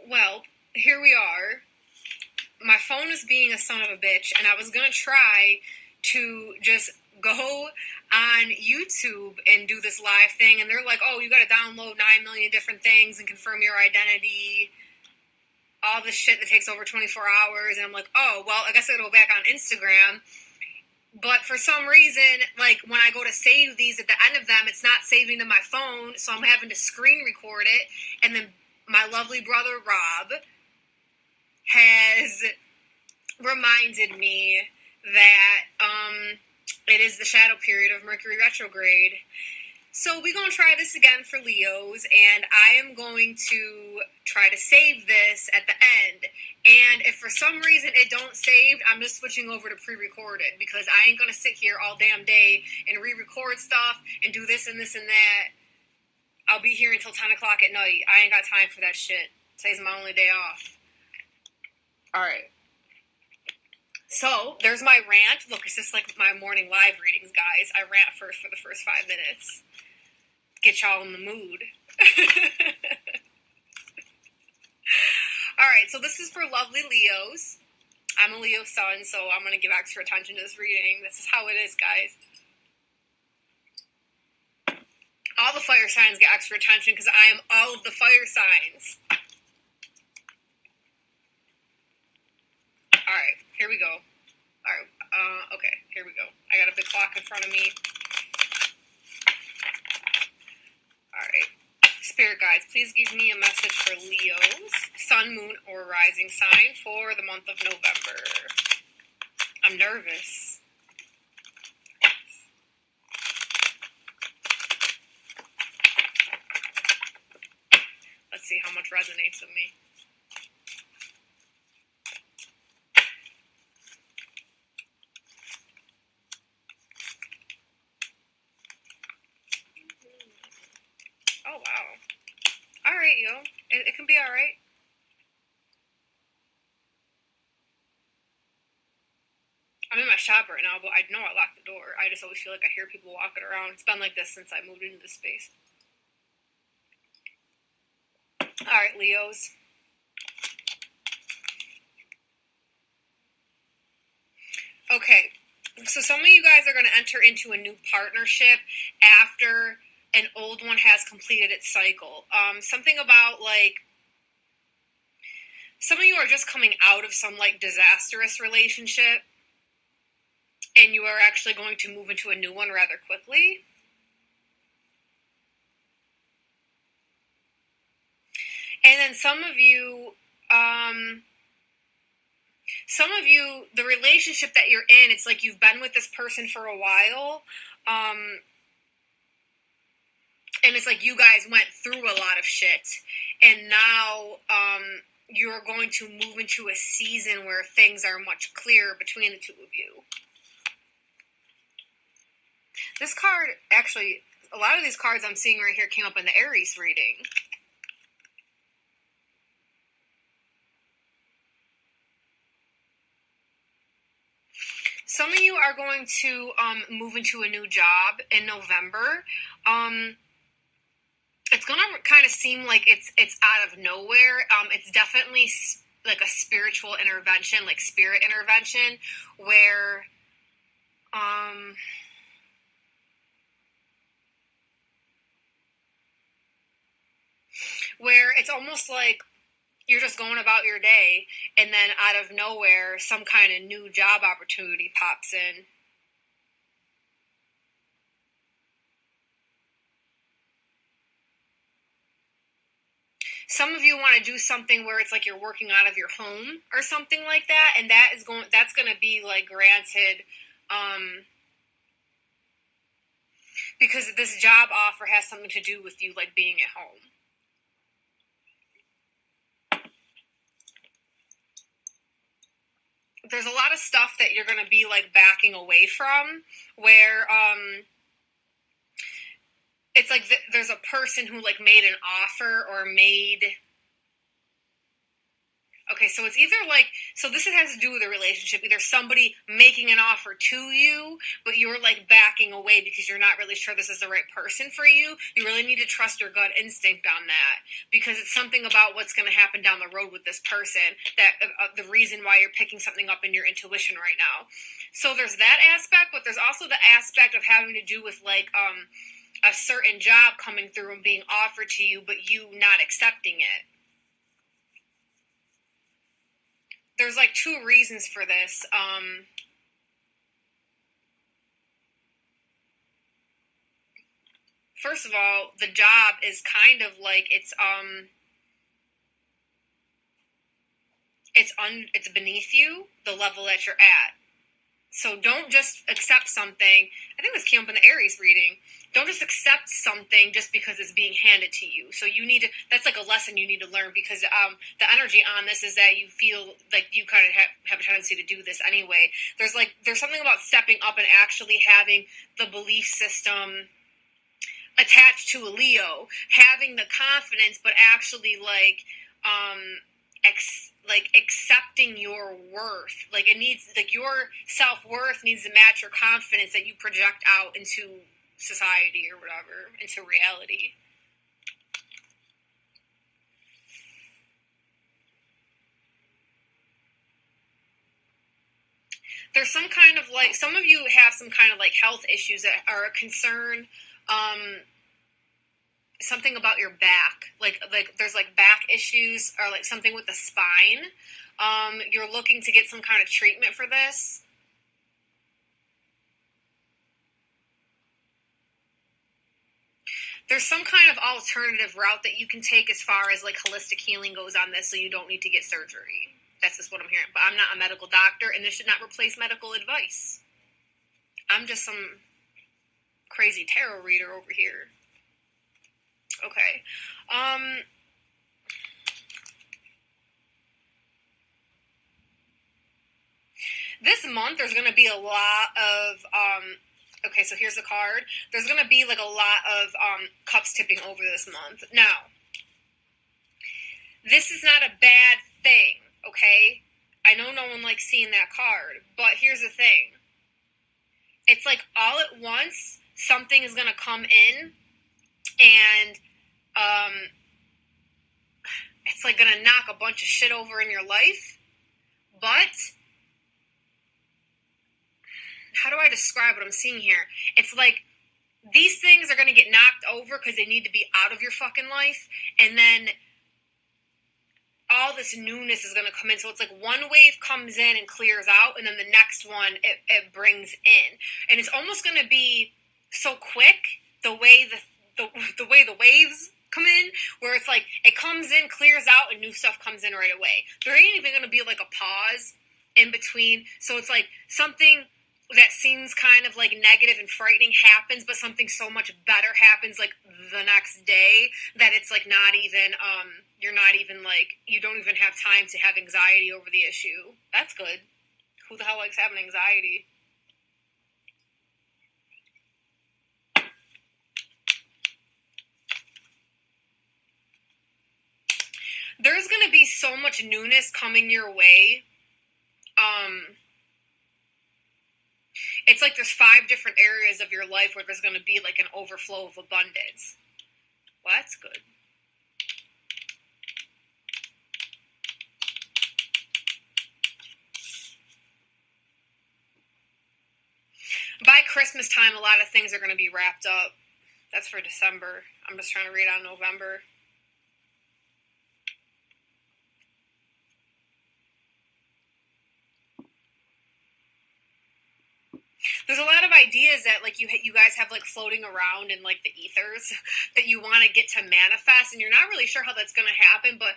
Well, here we are. My phone is being a son of a bitch, and I was gonna try to just go on YouTube and do this live thing, and they're like, oh, you gotta download 9 million different things and confirm your identity, all this shit that takes over 24 hours, and I'm like, oh, well, I guess I gotta go back on Instagram. But for some reason, like, when I go to save these at the end of them, it's not saving to my phone, so I'm having to screen record it, and then my lovely brother Rob has reminded me that it is the shadow period of Mercury retrograde. So we're going to try this again for Leos, and I am going to try to save this at the end. And if for some reason it don't save, I'm just switching over to pre-recorded, because I ain't going to sit here all damn day and re-record stuff and do this and this and that. I'll be here until 10 o'clock at night. I ain't got time for that shit. Today's my only day off. Alright. So, there's my rant. Look, it's just like my morning live readings, guys. I rant first for the first 5 minutes. Get y'all in the mood. Alright, so this is for lovely Leos. I'm a Leo sun, so I'm going to give extra attention to this reading. This is how it is, guys. All the fire signs get extra attention because I am all of the fire signs. Alright, here we go. Alright, okay, here we go. I got a big clock in front of me. Alright. Spirit guides, please give me a message for Leos, sun, moon, or rising sign for the month of November. I'm nervous. Let's see how much resonates with me. Oh, wow. Alright, yo. It can be alright. I'm in my shop right now, but I know I locked the door. I just always feel like I hear people walking around. It's been like this since I moved into this space. Alright, Leos. Okay, so some of you guys are going to enter into a new partnership after an old one has completed its cycle. Something about, like, some of you are just coming out of some, like, disastrous relationship, and you are actually going to move into a new one rather quickly. And then some of you, the relationship that you're in, it's like you've been with this person for a while, and it's like you guys went through a lot of shit, and now, you're going to move into a season where things are much clearer between the two of you. This card, actually, a lot of these cards I'm seeing right here came up in the Aries reading. Some of you are going to move into a new job in November. It's going to kind of seem like it's out of nowhere. It's definitely like a spiritual intervention, like spirit intervention, where it's almost like you're just going about your day, and then out of nowhere, some kind of new job opportunity pops in. Some of you want to do something where it's like you're working out of your home or something like that, and that's going to be like granted, because this job offer has something to do with you like being at home. There's a lot of stuff that you're going to be like backing away from, where it's like there's a person who like made an offer or made Okay, so it's either like, so this has to do with a relationship. Either somebody making an offer to you, but you're like backing away because you're not really sure this is the right person for you. You really need to trust your gut instinct on that, because it's something about what's going to happen down the road with this person that the reason why you're picking something up in your intuition right now. So there's that aspect, but there's also the aspect of having to do with like a certain job coming through and being offered to you, but you not accepting it. There's like two reasons for this. First of all, the job is kind of like it's beneath you, the level that you're at. So don't just accept something. I think this came up in the Aries reading. Don't just accept something just because it's being handed to you. So you need to, that's like a lesson you need to learn, because the energy on this is that you feel like you kind of have a tendency to do this anyway. There's something about stepping up and actually having the belief system attached to a Leo, having the confidence, but actually accepting your worth. Like it needs, like your self-worth needs to match your confidence that you project out into society or whatever, into reality. There's some kind of like, some of you have some kind of like health issues that are a concern. Something about your back, like there's like back issues, or like something with the spine. You're looking to get some kind of treatment for this. There's some kind of alternative route that you can take as far as like holistic healing goes on this, so you don't need to get surgery. That's just what I'm hearing. But I'm not a medical doctor, and this should not replace medical advice. I'm just some crazy tarot reader over here. Okay. This month there's going to be a lot of okay, so here's the card. There's going to be like a lot of cups tipping over this month. Now, this is not a bad thing, okay? I know no one likes seeing that card, but here's the thing. It's like all at once, something is going to come in, and it's like going to knock a bunch of shit over in your life. But how do I describe what I'm seeing here? It's like these things are going to get knocked over because they need to be out of your fucking life, and then all this newness is going to come in. So it's like one wave comes in and clears out, and then the next one it brings in, and it's almost going to be so quick the way the way the waves come in, where it's like it comes in, clears out, and new stuff comes in right away. There ain't even going to be like a pause in between. So it's like something that seems kind of like negative and frightening happens, but something so much better happens like the next day that it's like not even you're not even like, you don't even have time to have anxiety over the issue. That's good. Who the hell likes having anxiety? There's gonna be so much newness coming your way. It's like there's 5 different areas of your life where there's going to be like an overflow of abundance. Well, that's good. By Christmas time, a lot of things are going to be wrapped up. That's for December. I'm just trying to read on November. There's a lot of ideas that like you guys have like floating around in like the ethers that you want to get to manifest, and you're not really sure how that's going to happen, but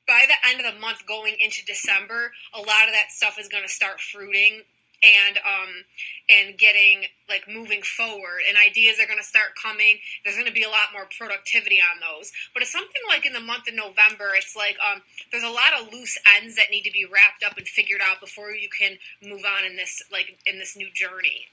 by the end of the month going into December, a lot of that stuff is going to start fruiting and getting like moving forward, and ideas are going to start coming. There's going to be a lot more productivity on those. But it's something like in the month of November, it's like there's a lot of loose ends that need to be wrapped up and figured out before you can move on in this new journey.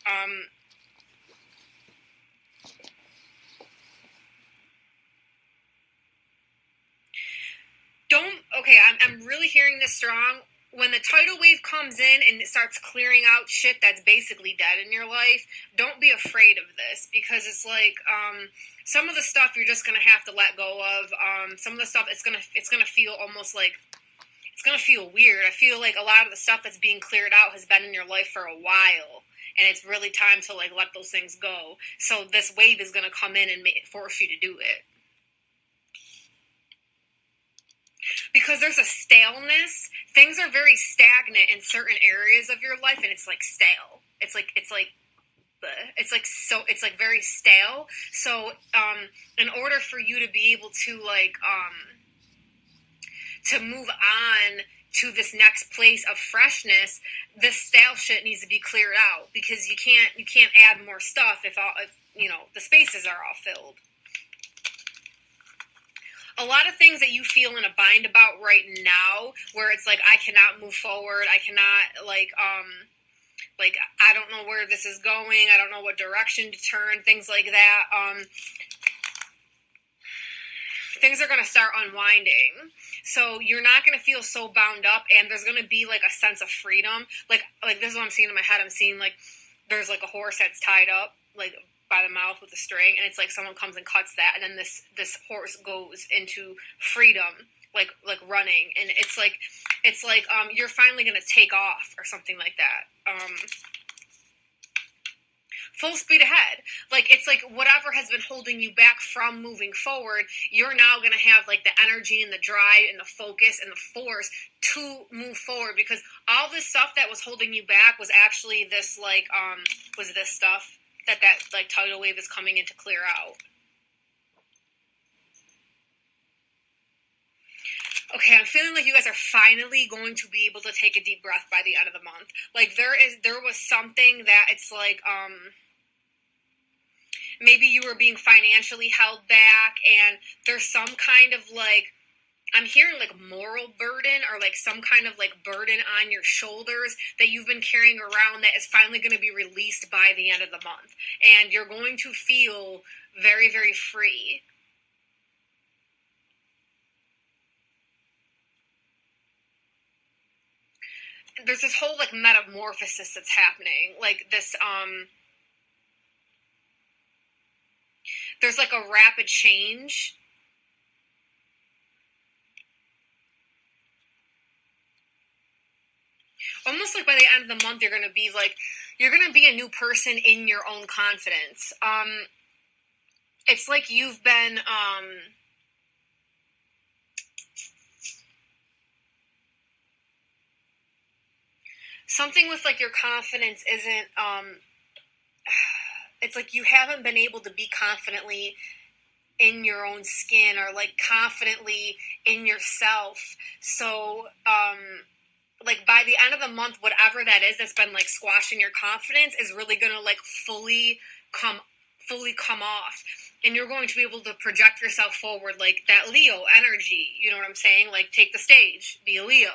Don't okay, I'm really hearing this strong. When the tidal wave comes in and it starts clearing out shit that's basically dead in your life, don't be afraid of this, because it's like some of the stuff you're just gonna have to let go of. Some of the stuff it's gonna feel almost like it's gonna feel weird. I feel like a lot of the stuff that's being cleared out has been in your life for a while, and it's really time to like let those things go. So this wave is gonna come in and force you to do it. Because there's a staleness. Things are very stagnant in certain areas of your life, and it's like stale. It's like very stale. So in order for you to be able to like to move on to this next place of freshness, this stale shit needs to be cleared out, because you can't add more stuff if the spaces are all filled. A lot of things that you feel in a bind about right now, where it's like, I cannot move forward, I cannot like I don't know where this is going, I don't know what direction to turn, things like that. Things are going to start unwinding. So you're not going to feel so bound up, and there's going to be like a sense of freedom. Like this is what I'm seeing in my head. I'm seeing like there's like a horse that's tied up like by the mouth with a string, and it's like someone comes and cuts that, and then this horse goes into freedom, like running, and it's like you're finally going to take off or something like that. Full speed ahead. Like, it's like whatever has been holding you back from moving forward, you're now going to have like the energy and the drive and the focus and the force to move forward, because all this stuff that was holding you back was actually this like was this stuff that like tidal wave is coming in to clear out. Okay, I'm feeling like you guys are finally going to be able to take a deep breath by the end of the month. Like there was something that it's like maybe you were being financially held back, and there's some kind of like, I'm hearing like moral burden, or like some kind of like burden on your shoulders that you've been carrying around that is finally going to be released by the end of the month. And you're going to feel very, very free. There's this whole like metamorphosis that's happening. Like this, there's like a rapid change. Almost like by the end of the month, you're going to be a new person in your own confidence. It's like you've been, something with like your confidence isn't, it's like you haven't been able to be confidently in your own skin, or like confidently in yourself. So, like by the end of the month, whatever that is that's been like squashing your confidence is really gonna like fully come off, and you're going to be able to project yourself forward, like that Leo energy. You know what I'm saying? Like, take the stage, be a Leo.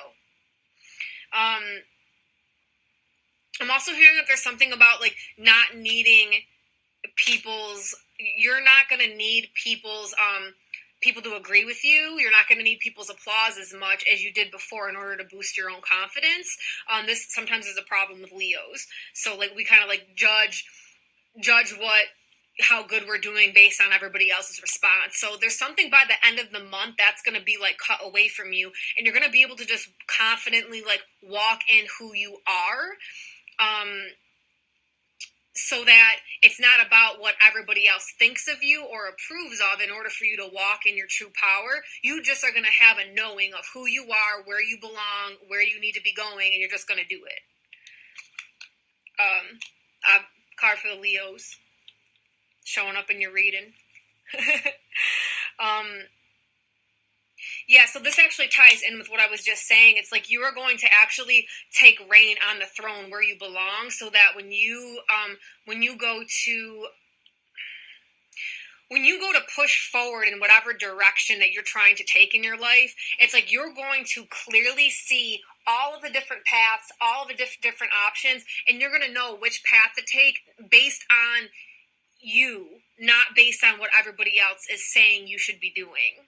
I'm also hearing that there's something about like not needing you're not going to need people to agree with you. You're not going to need people's applause as much as you did before in order to boost your own confidence. This sometimes is a problem with Leos. So like we kind of like judge how good we're doing based on everybody else's response. So there's something by the end of the month that's going to be like cut away from you, and you're going to be able to just confidently like walk in who you are. So that it's not about what everybody else thinks of you or approves of in order for you to walk in your true power. You just are going to have a knowing of who you are, where you belong, where you need to be going, and you're just going to do it. Card for the Leos. Showing up in your reading. Yeah, so this actually ties in with what I was just saying. It's like you are going to actually take reign on the throne where you belong, so that when you go to push forward in whatever direction that you're trying to take in your life, it's like you're going to clearly see all of the different paths, all of the different options, and you're going to know which path to take based on you, not based on what everybody else is saying you should be doing.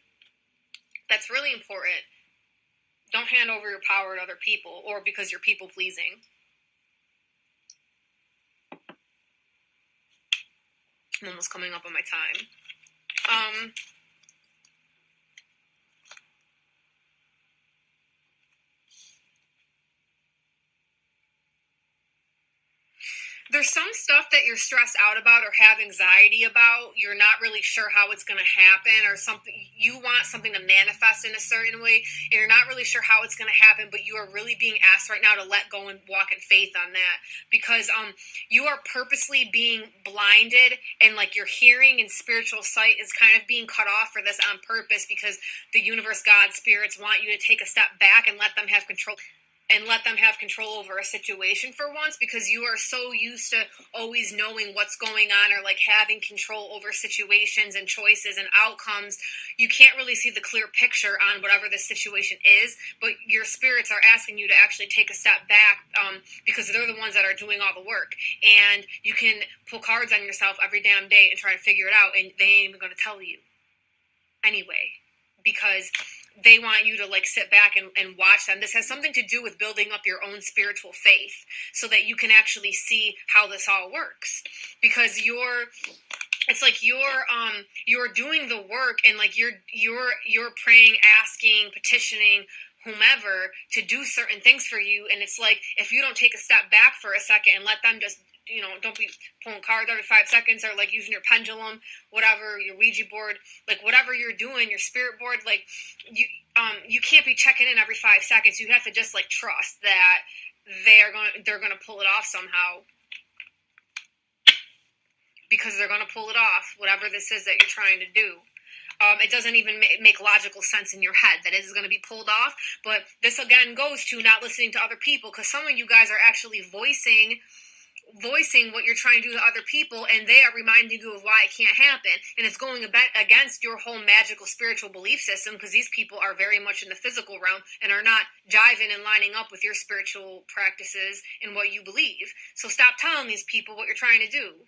That's really important. Don't hand over your power to other people, or because you're people pleasing. I'm almost coming up on my time. There's some stuff that you're stressed out about or have anxiety about. You're not really sure how it's going to happen, or something. You want something to manifest in a certain way, and you're not really sure how it's going to happen, but you are really being asked right now to let go and walk in faith on that, because you are purposely being blinded, and like your hearing and spiritual sight is kind of being cut off for this on purpose, because the universe, God, spirits want you to take a step back and let them have control over a situation for once, because you are so used to always knowing what's going on, or like having control over situations and choices and outcomes. You can't really see the clear picture on whatever the situation is, but your spirits are asking you to actually take a step back, because they're the ones that are doing all the work, and you can pull cards on yourself every damn day and try to figure it out, and they ain't even going to tell you anyway, because they want you to like sit back and watch them. This has something to do with building up your own spiritual faith, so that you can actually see how this all works, because it's like you're doing the work, and like you're praying, asking, petitioning whomever to do certain things for you, and it's like, if you don't take a step back for a second and let them just, don't be pulling cards every 5 seconds, or like using your pendulum, whatever, your Ouija board, like whatever you're doing, your spirit board, like you can't be checking in every 5 seconds. You have to just like trust that they're gonna pull it off somehow, because they're gonna pull it off, whatever this is that you're trying to do. It doesn't even make logical sense in your head that it is going to be pulled off. But this again goes to not listening to other people, because some of you guys are actually voicing what you're trying to do to other people, and they are reminding you of why it can't happen, and it's going against your whole magical spiritual belief system, because these people are very much in the physical realm and are not jiving and lining up with your spiritual practices and what you believe. So stop telling these people what you're trying to do.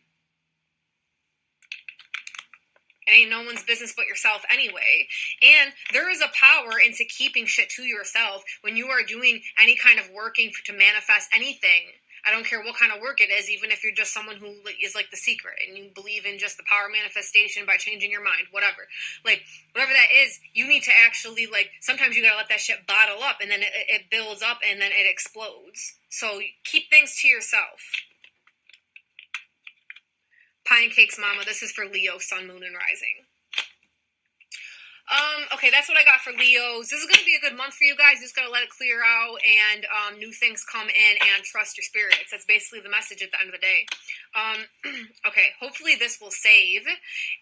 It ain't no one's business but yourself anyway. And there is a power into keeping shit to yourself when you are doing any kind of working to manifest anything. I don't care what kind of work it is, even if you're just someone who is like The Secret and you believe in just the power of manifestation by changing your mind, whatever. Like, whatever that is, you need to actually, like, sometimes you gotta let that shit bottle up, and then it builds up, and then it explodes. So keep things to yourself. Pine Cakes Mama, this is for Leo, Sun, Moon, and Rising. Okay, that's what I got for Leos. This is going to be a good month for you guys. You just got to let it clear out, and new things come in, and trust your spirits. That's basically the message at the end of the day. Okay, hopefully this will save,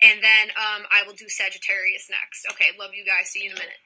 and then I will do Sagittarius next. Okay, love you guys. See you in a minute.